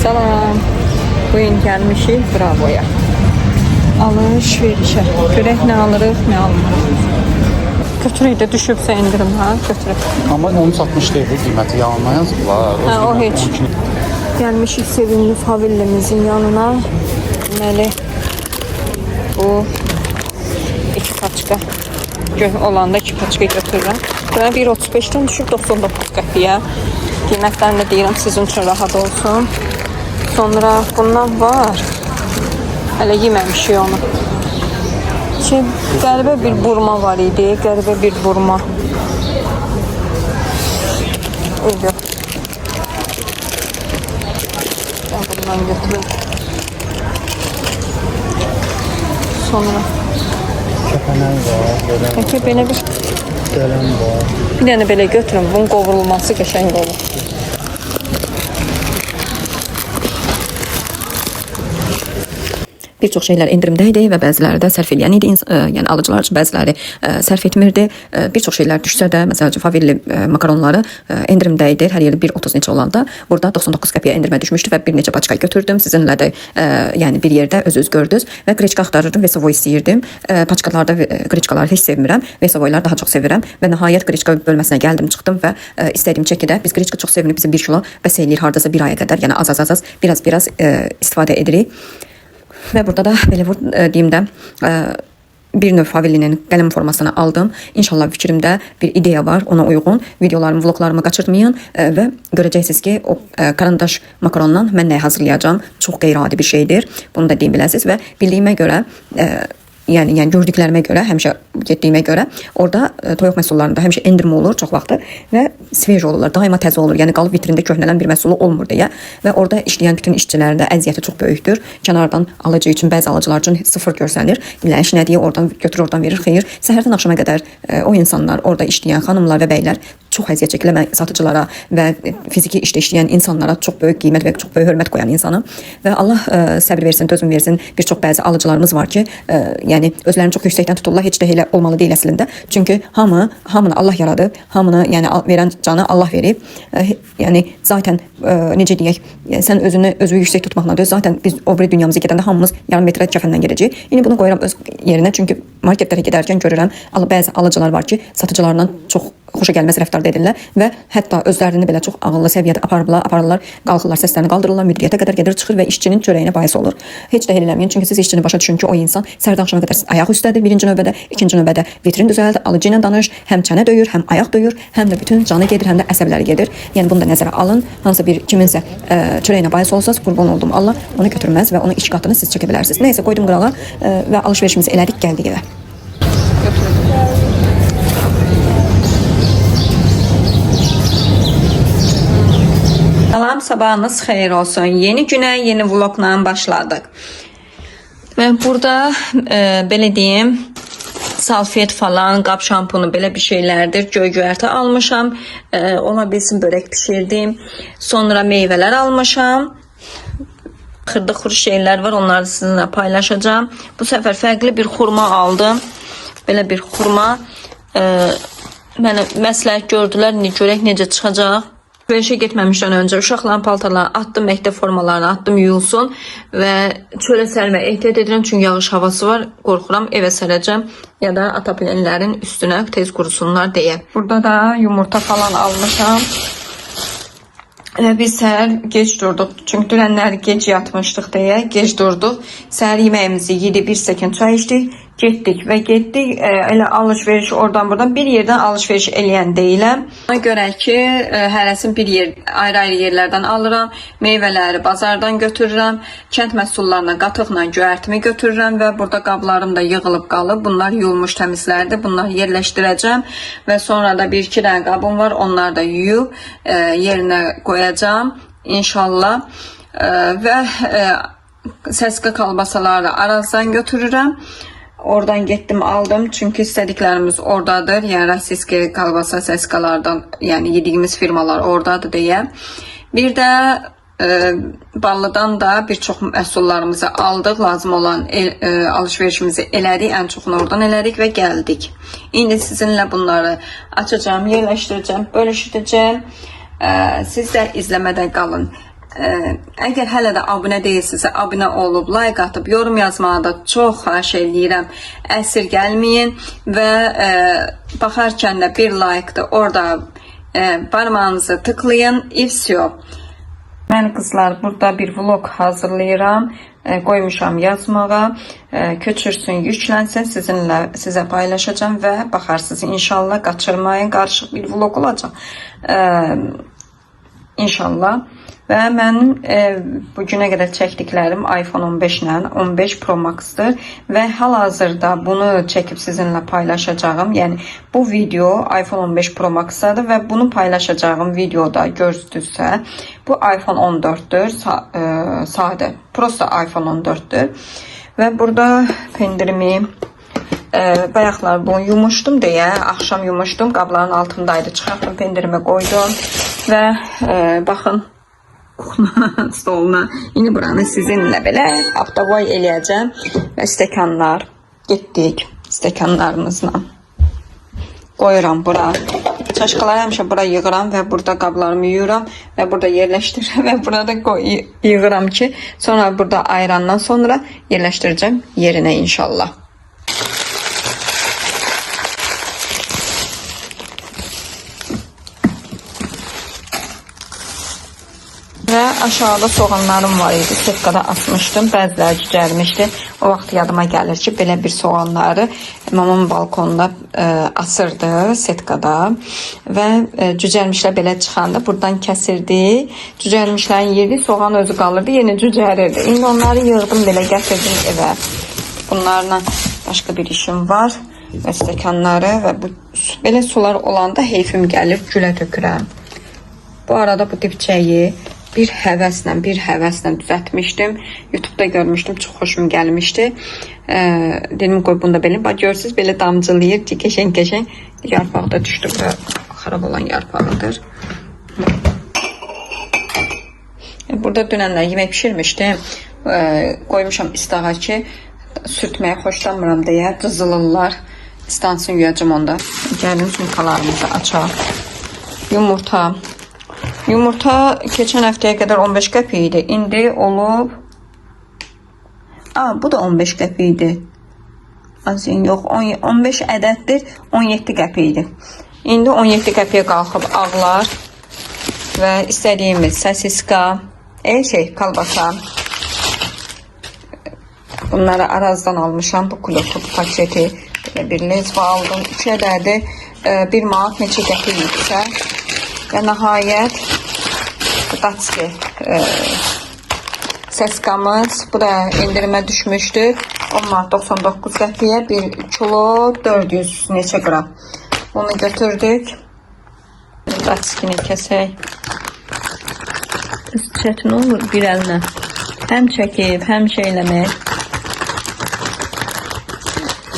Salam. Bugün gəlmişik Bravoya. Alış-verişə. Görək nə alırıq, nə almırıq. Götürək də düşübsə indirim, ha? Götürək. Amma 13.60 deyil bu qiyməti, yalandan yazıblar. Hə, o heç. Gəlmişik sevimli favillimizin yanına. Deməli, bu 2 paçka olanda 2 paçka götürürəm. Buna 1.35'dən düşüb 99 qəpiyə. Qiymətlərini də deyirəm sizin üçün rahat olsun. Sonra bundan var. Hələ yeməmişik onu. Qəribə bir burma var idi. Qəribə bir burma. Uyuyor. Ben bundan götürürüm. Sonra. Kəpənək var, Peki belə bir gələn var. bir dənə belə götürün. Bunun qovrulması qəşəng olur. Bir çox şeylər endirimdə idi və bəziləri də sərf edən idi. Yəni alıcılar üçün bəziləri sərf etmirdi. Bir çox şeylər düşsə də, məsələn, favilli makaronları endirimdə idi. Hər yerdə 1.30 neçə olanda burada 99 qəpiyə endirimə düşmüşdü və bir neçə paçka götürdüm. Sizinlə də yəni bir yerdə öz gördünüz və qreçka axtarırdım, Vesovoy istəyirdim. Paçkalarda qreçkaları heç sevmirəm. Vesovoyları daha çox sevirəm və nəhayət qreçka bölməsinə gəldim, çıxdım və istədiyim çəkidə biz qreçka çox sevinib bizi 1 kilo bəs eləyir hardasa 1 aya qədər. Yəni az biraz istifadə edirik. Və burada da belə deyim də bir növ favillinin qələm formasını aldım. İnşallah fikrimdə bir ideya var, ona uyğun videolarımı, vloglarımı qaçırtmayın və görəcəksiniz ki, o karandaş makarondan mən nəyi hazırlayacağım. Çox qeyri-adi bir şeydir. Bunu da deyim biləsiniz və bildiyimə görə yəni gördüklərimə görə, həmişə getdiyimə görə orada toyuq məhsullarında həmişə endirmə olur çox vaxtı və sveç olurlar, daima təzə olur. Yəni qalıb vitrində köhnələn bir məhsulu olmur deyə və orada işləyən bütün işçilərin də əziyyəti çox böyükdür. Kənardan alıcı üçün, bəzi alıcılar üçün sıfır görsənir. Bilən iş nədir? Oradan götürür, oradan verir, xeyir. Səhərdən axşama qədər o insanlar, orada işləyən xanımlar və bəylər çox əziyyət çəkirlər satıcılara və fiziki işdə işləyən insanlara çox böyük qiymət və çox böyük hörmət qoyan insanı və Allah səbir versin, dözüm versin. Bir çox bəzi alıcılarımız var ki, yəni özlərini çox yüksəkdən tuturlar, heç də elə olmalı deyil əslində. Çünki hamını Allah yaradıb, hamını yəni verən canı Allah verib. Yəni zaten necə deyək, sən özü yüksək tutmaqla deyil, zaten biz o biri dünyamıza gedəndə hamımız yarım metrə kəfəndən gedəcəyik. İndi bunu qoyuram öz yerinə, çünki marketlərə gedərkən görürəm, bəzi alıcılar var ki, satıcılarla çox xoşa gəlməz rəftar edirlər və hətta özlərini belə çox ağıllı səviyyədə aparırlar, qalxırlar, səslərini qaldırırlar, müdiriyyətə qədər gedir, çıxır və işçinin çörəyinə bais olur. Heç də eləməyin, çünki siz işçini başa düşün ki, o insan səhərdən axşama qədər ayaq üstədir, birinci növbədə, ikinci növbədə vitrin düzəldir, alıcı ilə danış, həm çənə döyür, həm ayaq döyür, həm də bütün canı gedir, həm də əsəbləri gedir. Yəni bunu da nəzərə alın. Hansısa bir kiminsə çörəyinə bais olsanız, qurban oldum Allah, onu götürməz və onun 2 qatını siz çəkə bilərsiniz. Nəysə qoydum qırağa və alış-verişimizi elədik, gəldik evə. Salam, sabahınız xeyir olsun. Yeni günə, yeni vlogla başladıq. Və burada belə deyim, salfet falan, qab şampunu belə bir şeylərdir. Göy-göyərti almışam. Ola bilsin börək pişirdim. Sonra meyvələr almışam. Xırda-xuru şeylər var, onları sizinlə paylaşacağım. Bu səfər fərqli bir xurma aldım. Belə bir xurma. Mənə məsləhət gördülər, görək necə çıxacaq. Verişə getməmişdən öncə uşaqların paltarlarını atdım, məktəb formalarını atdım, yuyulsun və çölə sərmə ehtiyat edirəm, çünki yağış havası var, qorxuram evə sərəcəm ya da atapilenlərin üstünə tez qurusunlar deyə. Burada da yumurta falan almışam. Biz səhər gec durduq, çünki dünənlər gec yatmışdıq deyə gec durduq. Səhər yeməyimizi yedi, bir stəkan çay içdik. Getdik və getdik, elə alış-veriş oradan buradan bir yerdən alış-veriş eləyən deyiləm. Ona görə ki, hərəsini bir yer, ayrı-ayrı yerlərdən alıram, meyvələri bazardan götürürəm, kənd məhsullarına, qatıqla göyərtimi götürürəm və burada qablarım da yığılıb qalıb. Bunlar yuyulmuş təmizlərdir, bunları yerləşdirəcəm və sonra da 1-2 dənə qabım var, onları da yuyub yerinə qoyacağım inşallah və səska kalbasaları da Arazdan götürürəm. Oradan getdim aldım, çünki istədiklərimiz oradadır. Yəni rasiski kalbasa səskalardan, yəni yediyimiz firmalar oradadır deyə. Bir də Ballıdan da bir çox məhsullarımızı aldıq, lazım olan alış-verişimizi elədik, ən çoxunu oradan elədik və gəldik. İndi sizinlə bunları açacağım, yerləşdirəcəm, bölüşdürəcəm. Siz də izləmədə qalın. əgər hələ də abunə deyilsinizsə, abunə olub, like atıb, yorum yazmağı da çox xahiş edirəm. Əsir gəlməyin və baxarkən də bir like-dır. Orada parmağınızı tıklayın. İvsiyo. Mən qızlar burada bir vlog hazırlayıram. Qoymuşam yazmağa. Köçürsün, yüklənsin, sizə paylaşacağım və baxarsınız. İnşallah qaçırmayın. Qarışıq bir vlog olacaq. İnşallah. Və mənim bugünə qədər çəkdiklərim iPhone 15 ilə 15 Pro Max-dır və hal-hazırda bunu çəkib sizinlə paylaşacağım. Yəni bu video iPhone 15 Pro Max-dadır və bunu paylaşacağım videoda gördünüzsə, bu iPhone 14-dür, sadə, prosta iPhone 14-dür. Və burada pendirimi bayaqlar bunu yumuşdum deyə, axşam yumuşdum, qabların altındaydı, çıxartdım, pendirimi qoydum və baxın stoluna. İndi buranı sizinlə belə avtovoy eləyəcəm və stəkanlar getdik. Stəkanlarımızla qoyuram bura. Çaşqaları həmişə bura yığıram və burada qablarımı yuyuram və burada yerləşdirirəm və burada yığıram ki, sonra burada ayırandan sonra yerləşdirəcəm yerinə inşallah. Və aşağıda soğanlarım var idi. Setkada asmışdım. Bəziləri cücərmişdi. O vaxt yadıma gəlir ki, belə bir soğanları mamamın balkonunda asırdı setkada. Və cücərmişlər belə çıxanda buradan kəsirdi. Cücərmişlərin yeri soğan özü qalırdı. Yeni cücərirdi. İndi onları yığdım belə gətirdim evə. Bunlarla başqa bir işim var. Və stəkanları və belə sular olanda heyfim gəlir. Gülə tökürəm. Bu arada bu dipçəyi bir həvəslə düzəltmişdim. YouTube'da görmüşdüm, çox xoşum gəlmişdi. Dedim qoy bunu da belə. Bax görürsüz belə damcılayır ki, qəşəng yarpaq da düşdü. Xarab olan yarpağıdır. Burada dünənlər yemək pişirmişdim. Qoymuşam istağa ki, sürtməyə xoşlanmıram deyə qızılırlar. İstansın yuyacam onda. Gəlin yumurtalarımızı açaq. Yumurta keçən həftəyə qədər 15 qəpik idi. İndi olub... Bu da 15 qəpik idi. Azın yox, 15 ədəddir, 17 qəpik idi. İndi 17 qəpiyə qalxıb ağlar və istədiyimiz sosiska, kalbasa. Bunları Arazdan almışam. Bu kulotu, bu paketi. Belə bir lezva aldım. 2 ədədi 1 manat neçə qəpik yüksə. Və nəhayət Datski seskamız. Bu da indirime düşmüştü. 10 manat 99 qəpiyə 1 kilo 400 neçə qram. Onu götürdük. Datskini kəsək. Çətin olur bir əlinə. Həm çəkib, həm şeyləmək.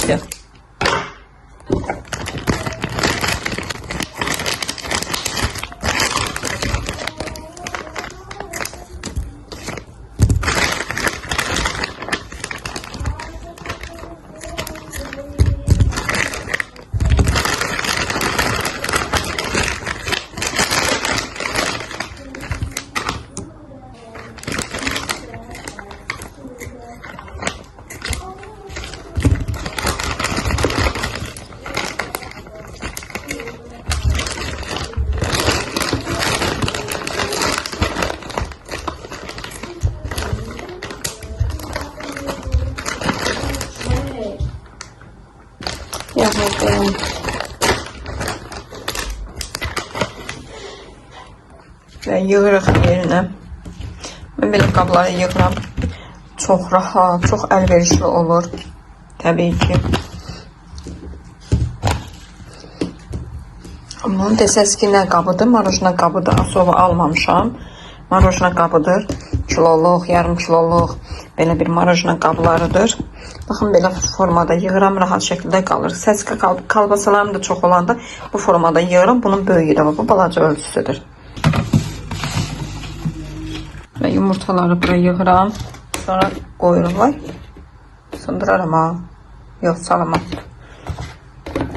Yox. Yapacağım. Ve yığırıq yerinə. Mən belə qabları yığıram. Çox rahat, çox əlverişli olur. Təbii ki. Amma desəz ki, nə qabıdır? Marojna qabıdır. Asova almamışam. Marojna qabıdır. Kiloluq, yarım kiloluq. Belə bir marojna qablarıdır. Baxın, belə formada yığıram, rahat şəkildə qalır. Səska kalbasalarım da çox olanda bu formada yığıram. Bunun böyüyü də var. Bu balaca ölçüsüdür. Və yumurtaları buraya yığıram. Sonra qoyurum. Vay. Sındıraram ha. Yox, salamam.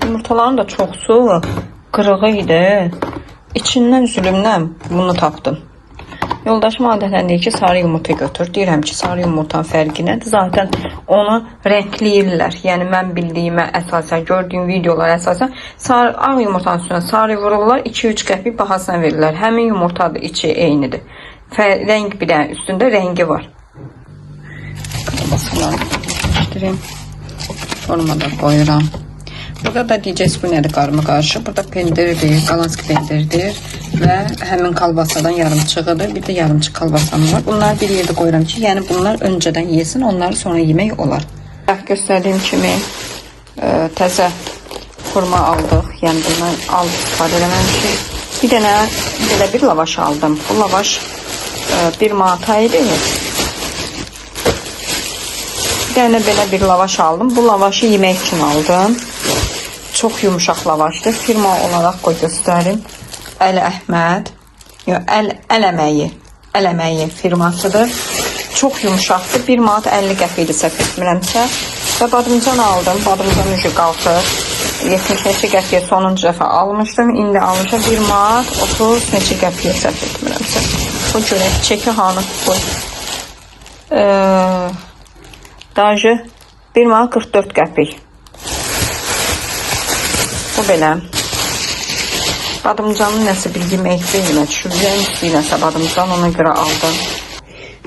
Yumurtaların da çoxsu qırığı idi. İçindən zülümdən bunu tapdım. Yoldaşım adətən deyir ki, sarı yumurta götür. Deyirəm ki, sarı yumurtanın fərqi nədir? Zaten onu rəngləyirlər. Yəni mən bildiyimə əsasən, gördüyüm videolara əsasən ağ yumurtanın üstünə sarı vururlar, 2-3 qəpik bahasına verirlər. Həmin yumurtadır, içi eynidir. Rəng bir dənə üstündə rəngi var. Basalım. Formada qoyuram. Burada da diyeceğiz bu nedir karma karşı. Burada pendirdir, Galanski pendirdir ve hemen kalbasadan yarımçığıdır. Bir de yarımçıq kalbasanı var. Bunlar bir yerde koyuram ki, yani bunlar önceden yesin, onları sonra yemek olar. Gösterdiğim kimi təzə xurma aldıq. Yəni bundan alıb istifadə eləməmişik. Bir dənə belə bir lavaş aldım. Bu lavaş 1 manata idi. Bir dənə belə bir lavaş aldım. Bu lavaşı yemək üçün aldım. Çok yumuşaq lavashdır. Firma olarak qoy göstərim. Əli Əhməd. Yox, Əl Əməyi firmasıdır. Çok yumuşaqdır. 1 manat 50 qəpikdir səhv etmirəmsə. Və badımcan aldım. Badımcan ucu qalxır. 70 qəpiyə sonuncu dəfə almışdım. İndi almışam 1 manat 30 neçə qəpiyə səhv etmirəmsə. Bu görək çeki hanı qoy. Dajı 1 manat 44 qəpik. Bu belə. Badımcanın nəsə bir yemək deyilmə. Şübhən nəsə badımcan, ona görə aldım.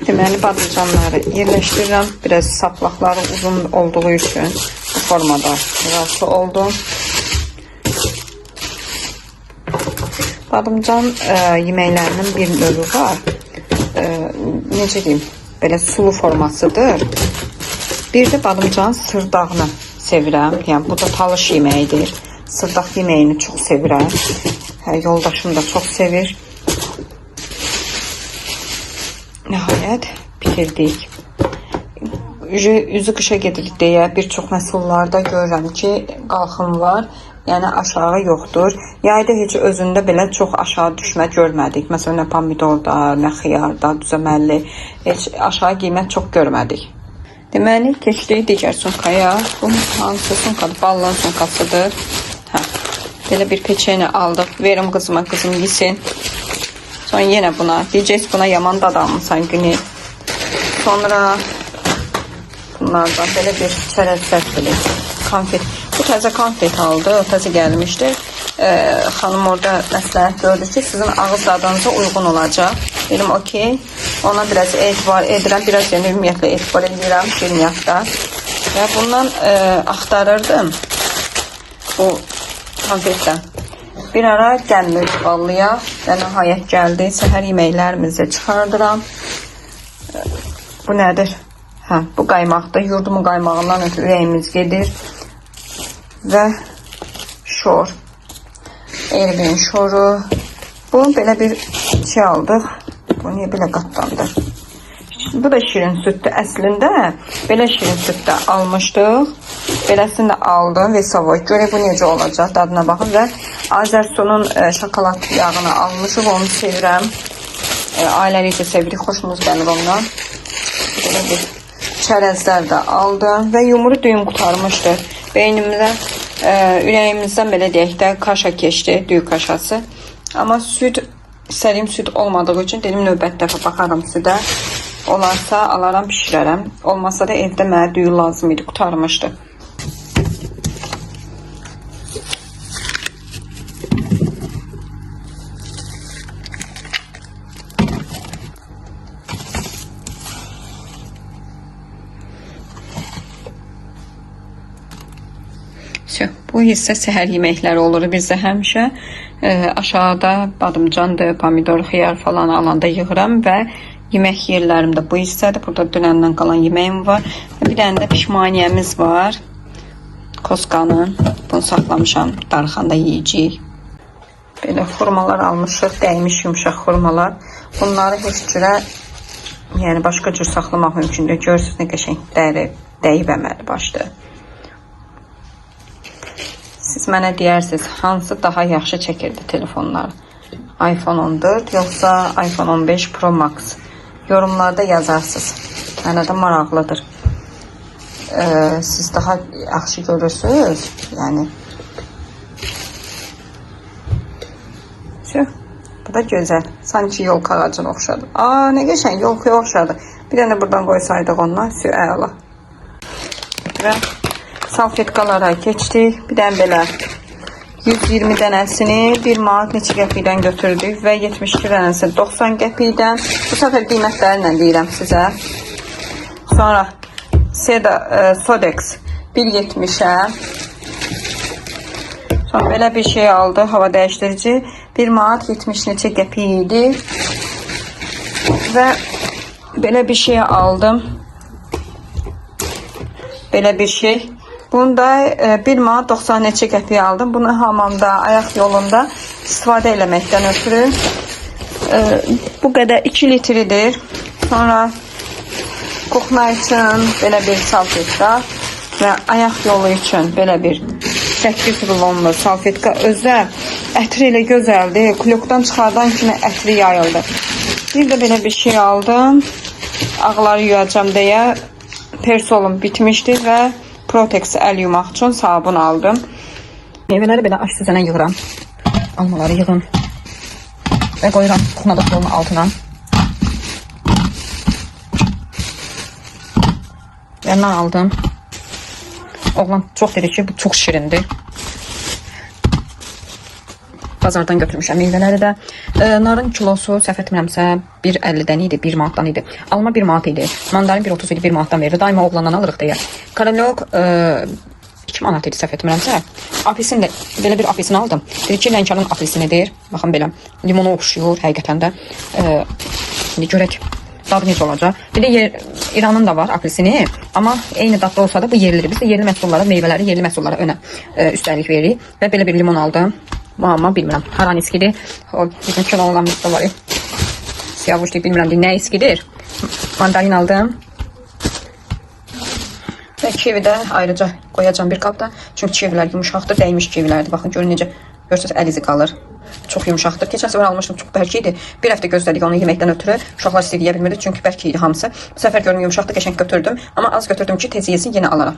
Deməli badımcanları yerləşdirirəm. Biraz saplaqları uzun olduğu üçün bu formada razı oldum. Badımcan yeməklərinin bir növü var. Necə deyim? Belə sulu formasıdır. Bir də badımcanın sırdağını sevirəm. Yəni bu da talış yeməyidir. Sırdaq yeməyini çox sevirəm. Yoldaşım da çox sevir. Nəhayət bitirdik. Üzü qışa gedirik deyə bir çox məhsullarda görürəm ki, qalxım var. Yəni aşağı yoxdur. Yayda heç özündə belə çox aşağı düşmə görmədik. Məsələn, nə pomidorda, nə xiyarda, düzəməlli heç aşağı qiymət çox görmədik. Deməli, keçdik digər sumkaya. Bu hansı sumkadır? Ballan sumkasıdır. Belə bir peçeni aldıq. Verim kızıma, kızım yesin. Sonra yine buna. Diyeceğiz buna yaman dad almışsan günü. Sonra bunlardan belə bir çərəzlər belə konfet. Bu təzə konfet aldı. O təzə gəlmişdi. Xanım orada məsləhət gördü ki, sizin ağız dadınıza uyğun olacaq. Dedim okey. Ona biraz etibar edirəm. Biraz yəni ümumiyyətlə etibar edirəm şirniyyatda. Və bundan axtarırdım. Bu konfetdən. Bir ara gəlmir vallıya və nəhayət gəldi. Səhər yeməklərimizi çıxardıram. Bu nədir? Bu qaymaqdır. Yurdumun qaymağından ötürü ürəyimiz gedir. Və şor. Ervin şoru. Bu belə bir şey aldıq. Bu niyə belə qatlandı? Bu da şirin sütdür. Əslində belə şirin sütdə almışdıq. Beləsini də aldım və savoy. Görək bu necə olacaq. Dadına baxın və Azərsunun şokolad yağını almışıq. Onu sevirəm. Ailəliklə sevirik. Xoşumuz gəlir ondan. Belə bir çərəzlər də aldım və yumru düyüm qutarmışdı. Beynimizə, ürəyimizdən belə deyək də kaşa keçdi. Düyü kaşası. Amma süt, istədiyim süt olmadığı üçün dedim növbət dəfə baxaram südə. Olarsa alaram, pişirərəm. Olmasa da evdə mənə düyü lazım idi, qutarmışdı. Bu hissə səhər yeməkləri olur bizdə həmişə. Aşağıda badımcandır, pomidor, xiyar falan alanda yığıram və yemək yerlərimdə bu hissədir. Burada dünəndən qalan yeməyim var. Bir dənə də pişmaniyəmiz var. Koskanın. Bunu saxlamışam. Darxanda yeyəcəyik. Belə xurmalar almışıq. Dəymiş yumuşaq xurmalar. Bunları heç cürə yəni başqa cür saxlamaq mümkündür. Görürsünüz nə qəşəng dəyib əməli başdır. Siz mənə deyirsiniz, hansı daha yaxşı çəkirdi telefonlar? iPhone 14 yoxsa iPhone 15 Pro Max? Yorumlarda yazarsınız. Mənə də maraqlıdır. Siz daha yaxşı görürsünüz. Yəni. Bu da gözəl. Sanki yolka ağacına oxşadı. Aa, ne geçen yolkaya oxşadı. Bir dənə buradan qoysaydıq ondan. Əla. Və salfetkalara keçdik. Bir dənə belə 120 dənəsini 1 manat neçə qəpikdən götürdük və 72 dənəsi 90 qəpikdən. Bu səfər qiymətlərindən deyirəm sizə. Sonra Seda Sodex 1.70-ə. Sonra belə bir şey aldı, hava dəyişdirici. 1 manat 70 neçə qəpik idi. Və belə bir şey aldım. Belə bir şey. Bunda 1 manat 90 neçə qəpik aldım. Bunu hamamda, ayaq yolunda istifadə eləməkdən ötürü. Bu qədər 2 litridir. Sonra kuxna üçün belə bir salfetka və ayaq yolu üçün belə bir 8 rulonlu salfetka. Özdə ətri ilə gözəldir. Klokdan çıxardan kimi ətri yayıldı. Bir də belə bir şey aldım. Ağları yuyacağım deyə. Persolum bitmişdi və Protex əl yumaq üçün sabun aldım. Meyvələri belə aş süzənə yığıram. Almaları yığın. Və qoyuram kuxna dolabının altına. Və nar aldım. Oğlan çox dedi ki, bu çox şirindir. Bazardan götürmüşəm meyvələri də. Narın kilosu səhv etmirəmsə 1.50-dən idi, 1 manatdan idi. Alma 1 manat idi. Mandarin 1.30 idi, 1 manatdan verirdi. Daima oğlandan alırıq deyə. Karalok 2 manat idi səhv etmirəmsə. Apelsin də belə bir apelsin aldım. Dedi ki, Lənkəranın apelsinidir. Baxın belə limona oxşuyur həqiqətən də. İndi görək dadı necə olacaq. Bir də İranın da var apelsini, amma eyni dadda olsa da bu yerlidir. Biz də yerli məhsullara, meyvələri yerli məhsullara önə üstəlik veririk. Və belə bir limon aldım. Amma bilmirəm, hara iskidir. O bizim kilo olanımız da var. Siyavuş deyib bilmirəm, nə iskidir. Mandarin aldım. Və kivi də ayrıca qoyacağım bir qabda. Çünki kivilər yumuşaqdır, dəymiş kivilərdir. Baxın, görün necə, görsəz əl izi qalır. Çox yumuşaqdır. Keçən səfər almışdım, çox bərk idi. Bir həftə gözlədik onu yeməkdən ötürü. Uşaqlar istəyir yeyə bilmirdi, çünki bərk idi hamısı. Bu səfər görün yumuşaqdır, qəşəng götürdüm. Amma az götürdüm ki, tez yesin, yenə alaram.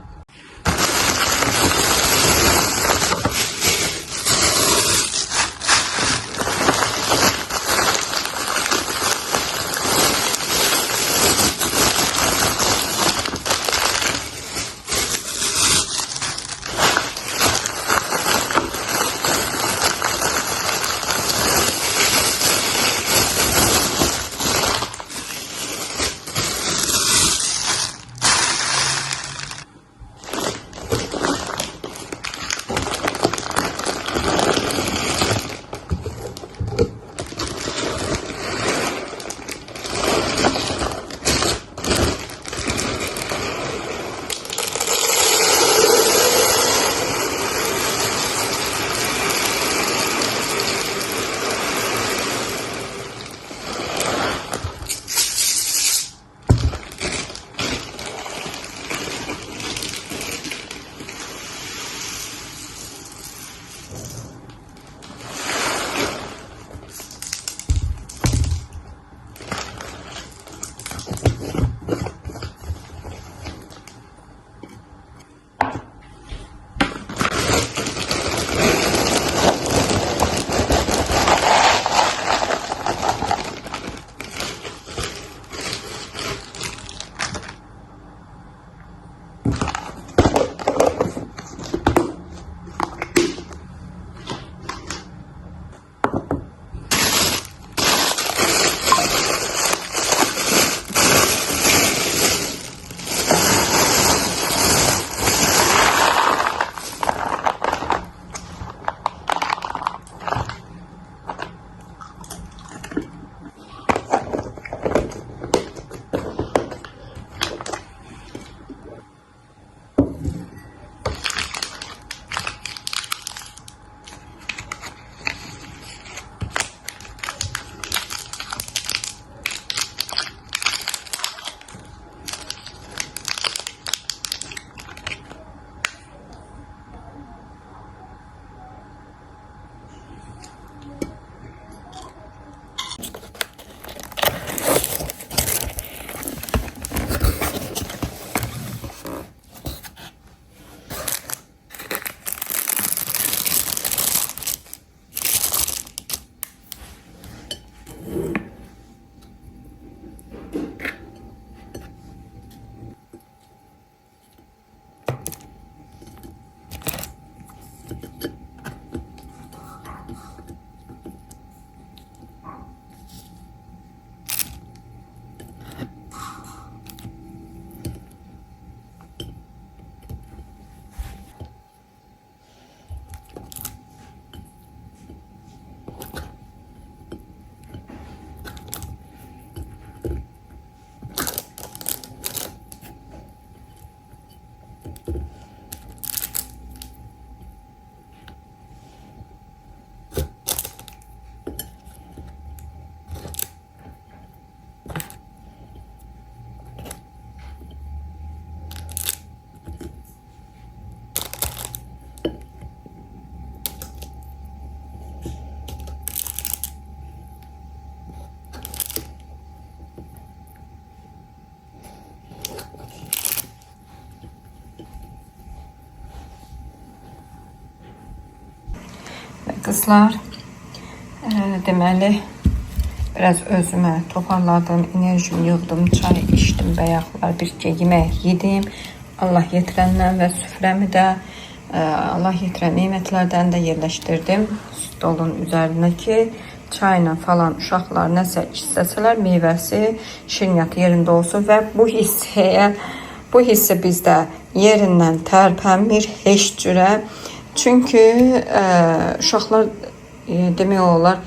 Qızlar, deməli biraz özümə toparladım, enerjimi yığdım, çay içdim, bayaqlar bir yemək yedim. Allah yetirəndən və süfrəmi də Allah yetirən nemətlərdən də yerləşdirdim stolun üzərinə ki, çayla falan uşaqlar nəsə istəsələr meyvəsi, şirniyyatı yerində olsun və bu hissə bizdə yerindən tərpənmir heç cürə. Çünki uşaqlar demək olar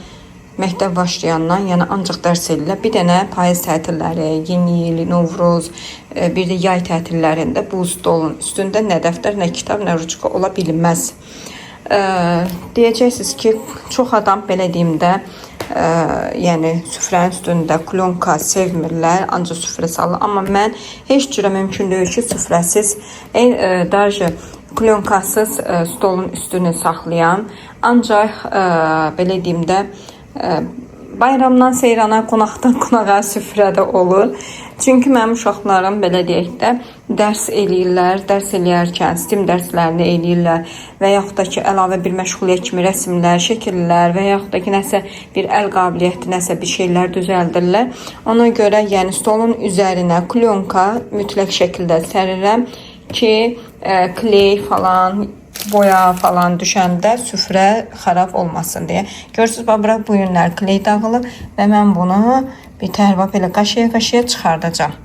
məktəb başlayandan, yəni ancaq dərs edirlər. Bir dənə payız tətilləri, yeni il, Novruz, bir də yay tətillərində bu stolun üstündə nə dəftər, nə kitab, nə ruçka ola bilməz. Deyəcəksiniz ki, çox adam belə deyim də, yəni süfrənin üstündə klonka sevmirlər, ancaq süfrə salır. Amma mən heç cürə mümkün deyil ki, süfrəsiz, darıcı klonkasız stolun üstünü saxlayan, ancaq belə deyim də, bayramdan seyrana, qonaqdan qonağa süfrədə olur. Çünki mənim uşaqlarım belə deyək də dərs eləyirlər, dərs eləyərkən STEM dərslərini eləyirlər və yaxud da ki, əlavə bir məşğuliyyət kimi rəsmlər, şəkillər və yaxud da ki, nəsə bir əl qabiliyyəti, nəsə bir şeylər düzəldirlər. Ona görə yəni stolun üzərinə klonka mütləq şəkildə sərirəm ki, kley falan, boya falan düşəndə süfrə xarab olmasın deyə. Görürsünüz, bura bu günlər kley dağılıb və mən bunu bir tərva belə qaşıya-qaşıya çıxardacağam.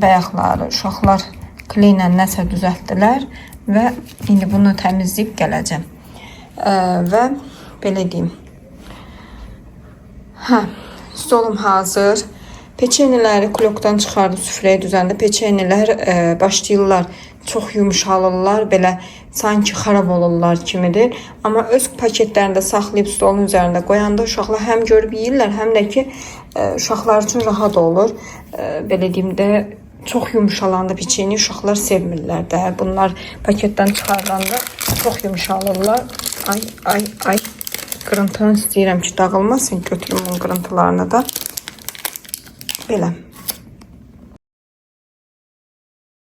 Bayaqları uşaqlar kleylə nəsə düzəltdilər və indi bunu təmizləyib gələcəm. Və belə deyim. Stolum hazır. Peçeniləri klokdan çıxardım, süfrəyə düzəndə peçenilər başlayırlar, çox yumuşalırlar, belə sanki xarab olurlar kimidir. Amma öz paketlərində saxlayıb stolun üzərində qoyanda uşaqlar həm görüb yeyirlər, həm də ki, uşaqlar üçün rahat olur. Belə deyim də, çox yumuşalanda peçeni uşaqlar sevmirlər də. Bunlar paketdən çıxardanda çox yumuşalırlar. Ay, qırıntını istəyirəm ki, dağılmasın, götürüm bunun qırıntılarını da. Belə.